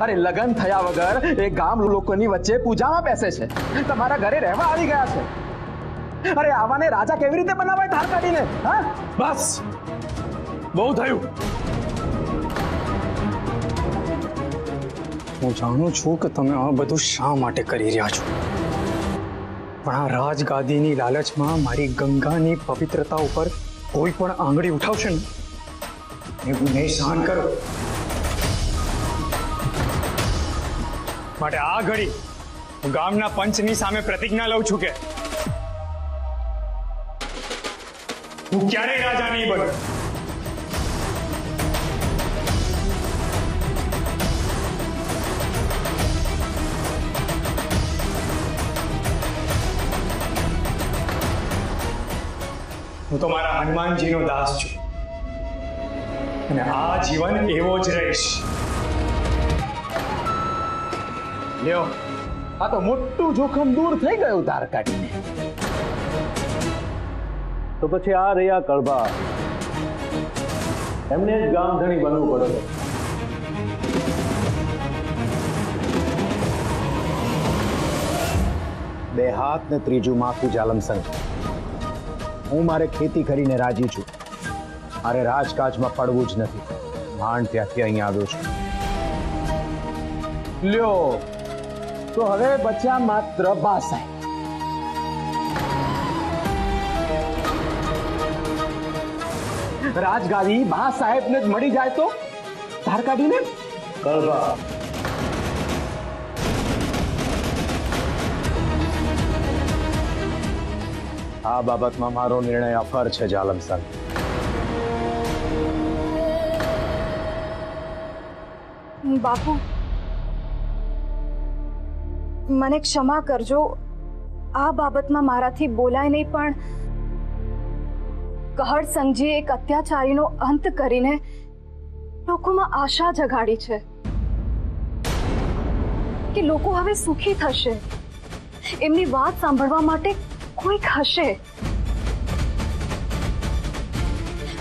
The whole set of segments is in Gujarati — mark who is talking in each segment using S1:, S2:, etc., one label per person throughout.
S1: અરે લગન થયા વગર એ ગામ લોકોની વચ્ચે પૂજામાં બેસે છે, તમારા ઘરે રહેવા આવી ગયા છે। અરે આવાને રાજા કેવી રીતે બનાવાય ધાર કાઢીને? હા બસ બહુ થયું।
S2: હું જાણું છું કે તમે આ બધું શા માટે કરી રહ્યા છો, પણ આ રાજગાદીની લાલચમાં મારી ગંગાની પવિત્રતા ઉપર કોઈ પણ આંગળી ઉઠાવશે ને એ ગુને સહન કરો। માટે આ ઘડી હું ગામના પંચની સામે પ્રતિજ્ઞા લઉં છું કે હું ક્યારેય રાજા નહીં બનું। હું તો મારા હનુમાનજીનો દાસ છું અને આ જીવન એવો જ રહીશ।
S1: લ્યો આ તો મોટું જોખમ દૂર થઈ ગયું ધાર કાઢીને।
S3: તો પછી આ રહ્યા કળભા, એમને જ ગામધણી બનવું પડે।
S4: બે હાથ ને ત્રીજું માથું જાલમસંગ। હું મારે ખેતી કરીને રાજી છું, મારે રાજકાજમાં પડવું જ નથી। માંડ ત્યાંથી અહીંયા આવ્યો છું।
S1: લ્યો તો હવે બચ્યા માત્ર બા સાહેબ। રાજગાદી બા સાહેબને જ મળી જાય તો ધાર કાઢીને
S3: કળભા,
S4: આ બાબતમાં મારો નિર્ણય અફર છે જાલમસંગ।
S5: બાપુ, મને ક્ષમા કરજો, આ બાબતમાં મારાથી બોલાય નહીં, પણ કહળ સંઘજીએ એક અત્યાચારીનો અંત કરીને લોકોમાં આશા જગાડી છે કે લોકો હવે સુખી થશે, એમની વાત સાંભળવા માટે કોઈક હશે।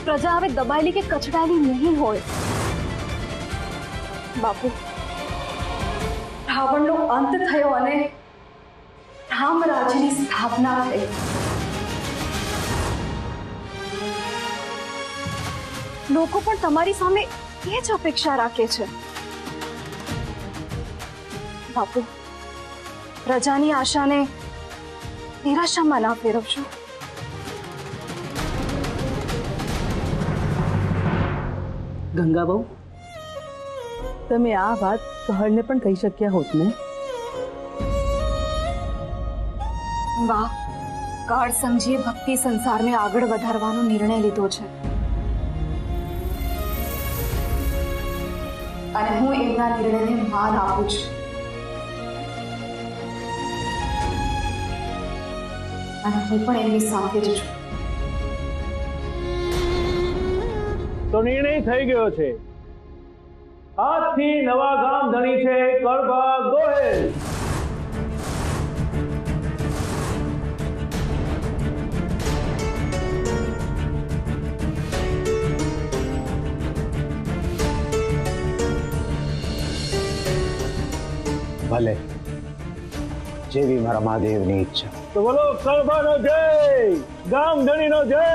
S5: પ્રજા હવે દબાયેલી કે કચડાયેલી નહીં હોય। બાપુ, રાવણનો અંત થયો અને રામરાજ્યની સ્થાપના થઈ। લોકો પણ તમારી સામે એ જ અપેક્ષા રાખે છે। બાપુ, પ્રજાની આશાને નિરાશામાં ના ફેરવશો।
S6: ગંગાબહુ, તમે આ વાત કહળને પણ કહી શક્યા હોત ને?
S5: વાહ, કહળ સંઘજીએ ભક્તિ સંસારને આગળ વધારવાનો નિર્ણય લીધો છે અને હું એમના નિર્ણયને માન આપું છું અને હું પણ એમની સાથે જ છું।
S3: તો નિર્ણય થઈ ગયો છે। આજથી નવા ગામધણી છે કળભા ગોહિલ।
S4: ભલે, જેવી મારા મહાદેવની ઈચ્છા।
S3: તો બોલો કળભાનો જય, ગામધણીનો જય।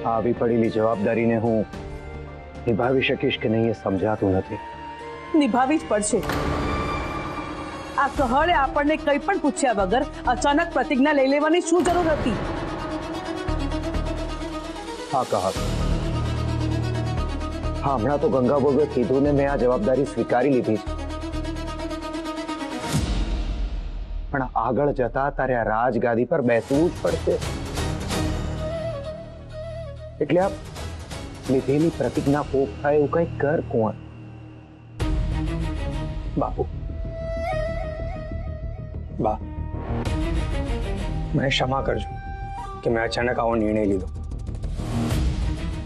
S4: આવી પડેલી જવાબદારીને હું નિભાવી શકીશ કે નહીં એ સમજાતું નથી।
S6: નિભાવી જ પડશે। આ કહળે આપણને કંઈ પણ પૂછ્યા વગર અચાનક પ્રતિજ્ઞા લઈ લેવાની શું જરૂર હતી?
S4: હા કહા, હા હમણાં તો ગંગા બહુએ કીધું ને મેં આ જવાબદારી સ્વીકારી લીધી છે, પણ આગળ જતા તારે આ રાજગાદી પર બેસવું જ પડશે. એટલે આ લીધેલી પ્રતિજ્ઞા પોપ થાય એવું કંઈક કર કુંવર.
S2: બાપુ, બા, મને ક્ષમા કરજો કે મેં અચાનક આવો નિર્ણય લીધો,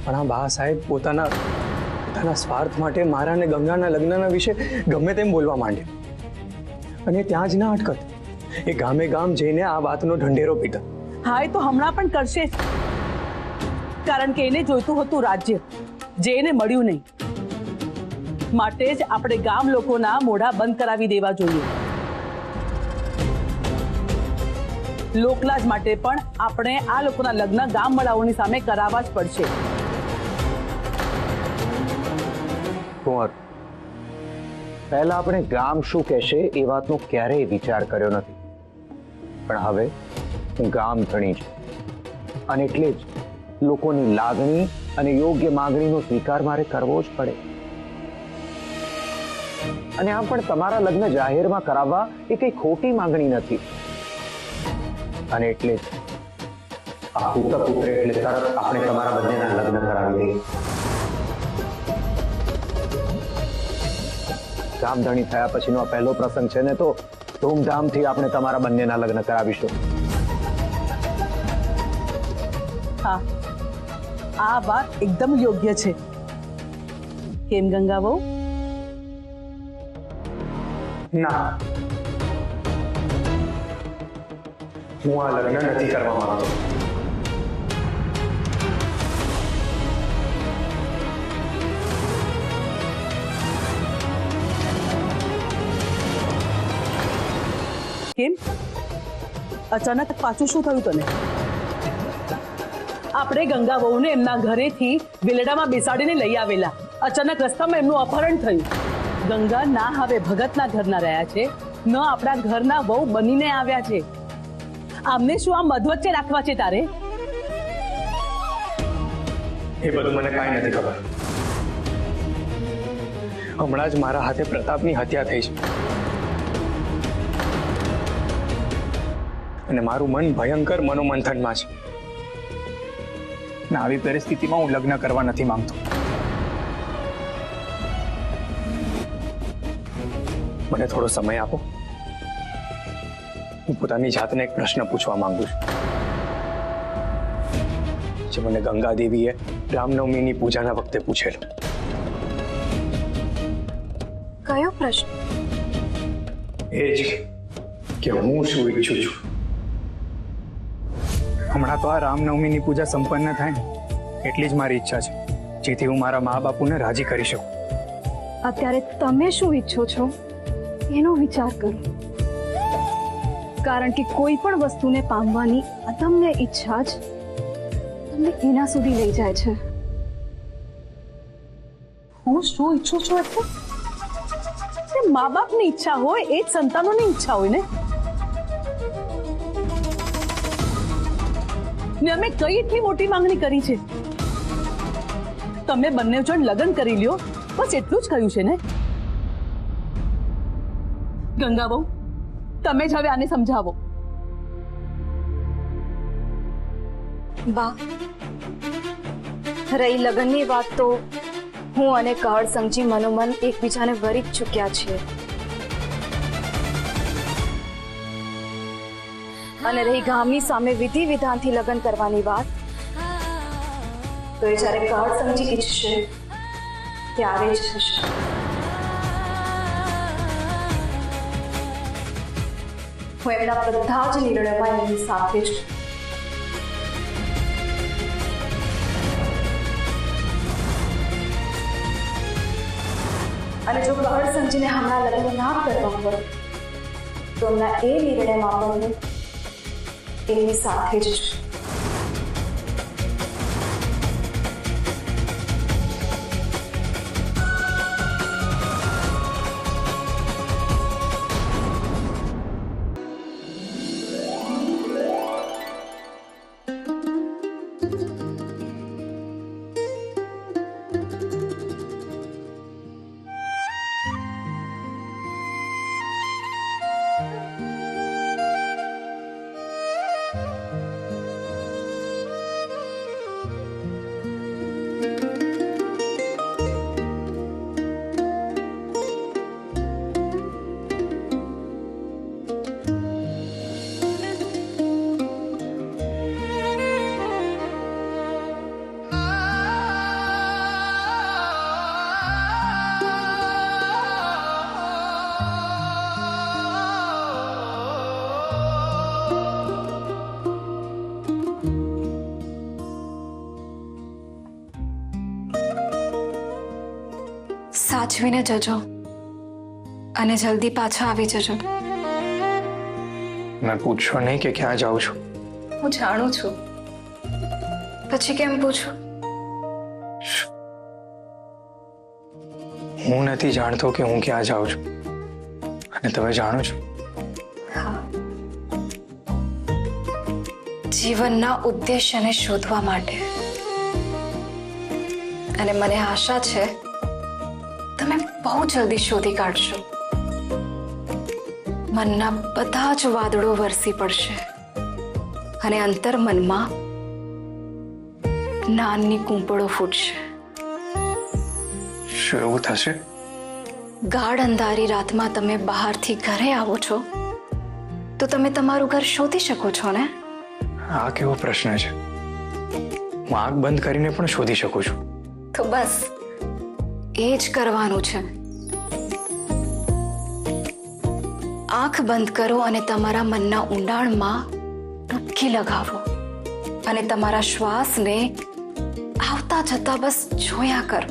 S2: પણ આ બા સાહેબ પોતાના સ્વાર્થ માટે મારા અને ગંગાના લગ્નના વિશે ગમે તેમ બોલવા માંડ્યા, અને ત્યાં જ ના અટકત, એ ગામે ગામ જઈને આ વાતનો ઢંઢેરો પીટા.
S6: હા, એ તો હમણાં પણ કરશે જ. કારણ કે એને જોઈતું હતું રાજ્ય, જે એને મળ્યું નહીં. માટે જ આપણે ગામ લોકોના મોઢા બંધ કરાવી દેવા જોઈએ. લોકલાજ માટે પણ આપણે આ લોકોના લગ્ન ગામ વાળાઓની સામે કરાવવા જ પડશે.
S4: કુંવર, પહેલા આપણે ગામ શું કહેશે એ વાતનો ક્યારેય વિચાર કર્યો નથી, પણ હવે હું ગામ ધણી છું, અને એટલે જ લોકોની લાગણી અને યોગ્ય માંગણીનો સ્વીકાર મારે કરવો જ પડે. અને આમ પણ તમારા લગ્ન જાહેરમાં કરાવવા એ કઈ ખોટી માંગણી નથી, અને એટલે જ આ પુત્ર પુત્રે એટલે તરત આપણે તમારા બંનેના લગ્ન કરાવી દઈએ. ગામધણી થયા પછીનો આ પહેલો પ્રસંગ છે ને, તો ધૂમધામથી આપણે તમારા બંનેના લગ્ન કરાવીશું.
S6: હા, આ વાત એકદમ યોગ્ય છે. કેમ ગંગા બહુ?
S2: ના, હું આ લગ્ન નથી કરવા માંગતો.
S6: કેમ અચાનક પાછું શું થયું તને? આપણે ગંગા વહુને એમના ઘરેથી વેલડામાં બેસાડીને લઈ આવેલા, અચાનક રસ્તામાં એમનું અપહરણ થયું. ગંગા ના હવે ભગતના ઘરના રહ્યા છે, ન આપણા ઘરના વહુ બનીને આવ્યા છે. આમને શું આ મધ વચ્ચે રાખવા છે તારે?
S2: એ બધું મને કાંઈ નથી ખબર. હમણાં જ મારા હાથે પ્રતાપની હત્યા થઈ છે, અને મારું મન ભયંકર મનોમંથનમાં છે. આવી પરિસ્થિતિમાં હું લગ્ન કરવા નથી માંગતો. મને થોડો સમય આપો, હું પોતાની જાતને એક પ્રશ્ન પૂછવા માંગુ છું, જે મને ગંગા દેવીએ રામનવમીની પૂજાના વખતે પૂછેલો.
S5: કયો પ્રશ્ન?
S2: એ જ કે હું શું ઈચ્છું છું. હમણાં તો આ રામનવમીની પૂજા સંપન્ન થાય ને એટલી જ મારી ઈચ્છા છે, જેથી હું મારા મા બાપુને રાજી કરી શકું.
S5: અત્યારે તમે શું ઈચ્છો છો એનો વિચાર કરો, કારણ કે કોઈ પણ વસ્તુને પામવાની અદમ્ય ઈચ્છા જ તમને એના સુધી લઈ જાય છે.
S6: હું શું ઈચ્છું છું એટલે મા બાપની ઈચ્છા હોય એ જ સંતાનોની ઈચ્છા હોય ને. અમે કઈ એટલી મોટી માંગણી કરી છે? તમે બંને જણ લગ્ન કરી લ્યો, બસ એટલું જ કહ્યું છે ને. ગંગા બહુ, તમે જ હવે આને સમજાવો.
S5: બા, રહી લગ્નની વાત તો હું અને કહળ સમજી મનોમન એકબીજાને વરી જ ચૂક્યા છીએ, અને રહી ગામની સામે વિધિ વિધાનથી લગ્ન કરવાની વાત, તો એ જ્યારે કહળ સમજી ઈચ્છશે ત્યારે જ થશે. હું એમના બધા જ નિર્ણયમાં એમની સાથે જ છું. અને જો કહળ સમજીને હમણાં લગ્ન ના કરવા પડે તો એમના એ નિર્ણયમાં પણ એમની સાથે જ છું. સાચવીને જજો અને જલ્દી પાછા આવી જજો.
S2: મેં પૂછશો નહીં કે ક્યાં જાઉં છું?
S5: હું જાણું છું, પછી કેમ પૂછું?
S2: હું નથી જાણતો કે હું ક્યાં જાઉં છું, અને તમે જાણો છો?
S5: જીવનના ઉદ્દેશ્યને શોધવા માટે. અને મને આશા છે તમે બહુ જલ્દી શોધી કાઢશો. મનના બધા જ વાદળો વરસી પડશે અને અંતર્મનમાં જ્ઞાનની કૂંપળો ફૂટશે.
S2: શું એવું થશે?
S5: ગાઢ અંધારી રાતમાં તમે બહારથી ઘરે આવો છો તો તમે તમારું ઘર શોધી શકો છો ને?
S2: આ કેવો પ્રશ્ન છે? હું આંખ બંધ કરીને પણ શોધી શકું છું.
S5: તો બસ એ જ કરવાનું છે. આંખ બંધ કરો અને તમારા મનના ઊંડાણમાં ડૂબકી લગાવો અને તમારા શ્વાસને આવતા જતા બસ જોયા કરો.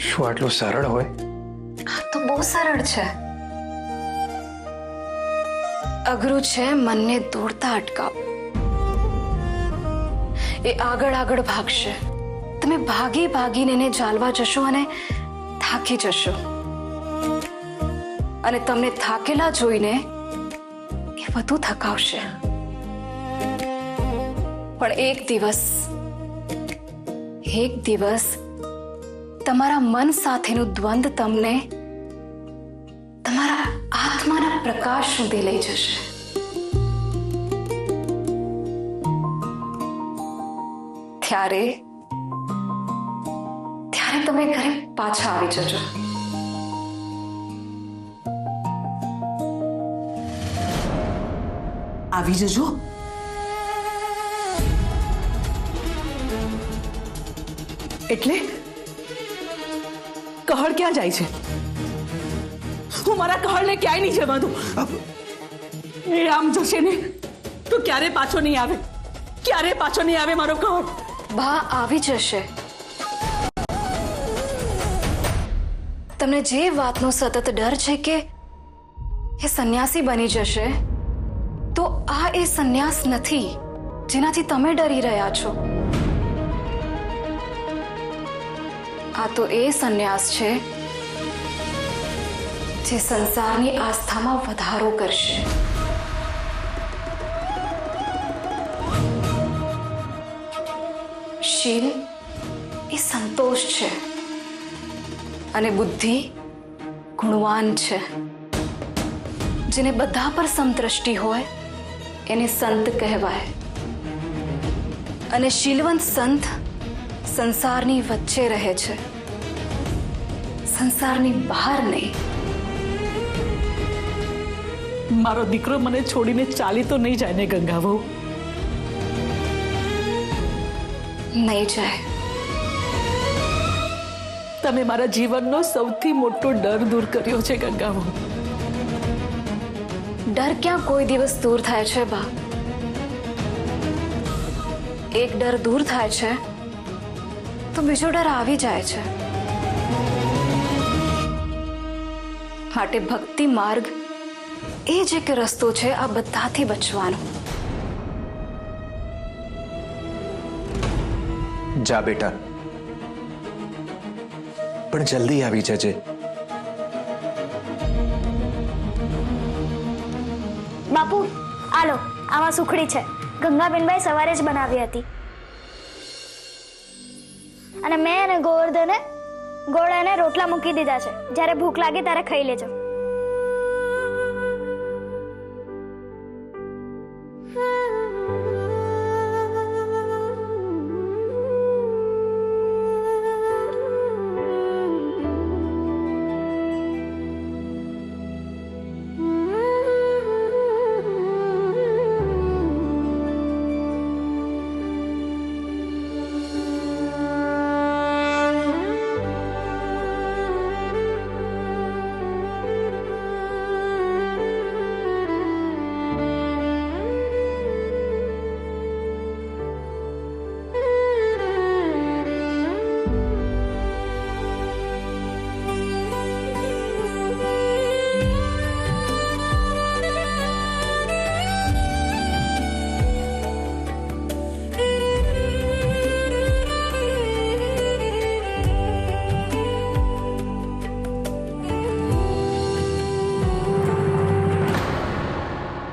S2: શું આટલું સરળ હોય?
S5: આ તો બહુ સરળ છે. અઘરું છે મનને દોડતા અટકાવો. એ આગળ આગળ ભાગશે. તમે ભાગી ભાગીને એને ચાલવા જશો અને થાકી જશો. અને તમને થાકેલા જોઈને એ વધુ થકાવશે. પણ એક દિવસ તમારા મન સાથેનું દ્વંદ તમને તમારા આત્માના પ્રકાશ સુધી લઈ જશે. ત્યારે તમે ઘરે પાછા આવી જજો.
S6: આવી જજો. એટલે કહળ ક્યાં જાય છે? હું મારા કહળને ક્યાંય નહીં જવા દઉં. એ આમ જશે ને તો ક્યારે પાછો નહીં આવે, ક્યારે પાછો નહીં આવે મારો કહળ.
S5: બા આવી જશે. તમને જે વાતનો સતત ડર છે કે એ સંન્યાસી બની જશે, તો આ એ સંન્યાસ નથી જેનાથી તમે ડરી રહ્યા છો. આ તો એ સંન્યાસ છે જે સંસારની આસ્થામાં વધારો કરશે. શીલ એ સંતોષ છે અને બુદ્ધિ ગુણવાન છે. જેને બધા પર સમદ્રષ્ટિ હોય એને સંત કહેવાય. અને શીલવંત સંત સંસારની વચ્ચે રહે છે, સંસારની બહાર નહીં.
S6: મારો દીકરો મને છોડીને ચાલી તો નહીં જાય ને ગંગા વહુ?
S5: નહીં જાય.
S6: તમે મારા જીવનનો સૌથી મોટો ડર દૂર કર્યો છે ગંગા વહુ.
S5: ડર ક્યાં કોઈ દિવસ દૂર થાય છે બા? એક ડર દૂર થાય છે તો બીજો ડર આવી જાય છે. માટે ભક્તિ માર્ગ એ જ એક રસ્તો છે આ બધાથી બચવાનો.
S1: જા બેટા, પણ જલ્દી આવી જજે.
S7: બાપુ આલો, આમાં સુખડી છે. ગંગાબેનભાઈ સવારે જ બનાવી હતી. અને મેં અને ગોવર્ધને ગોળ અને રોટલા મૂકી દીધા છે. જ્યારે ભૂખ લાગે ત્યારે ખાઈ લેજો.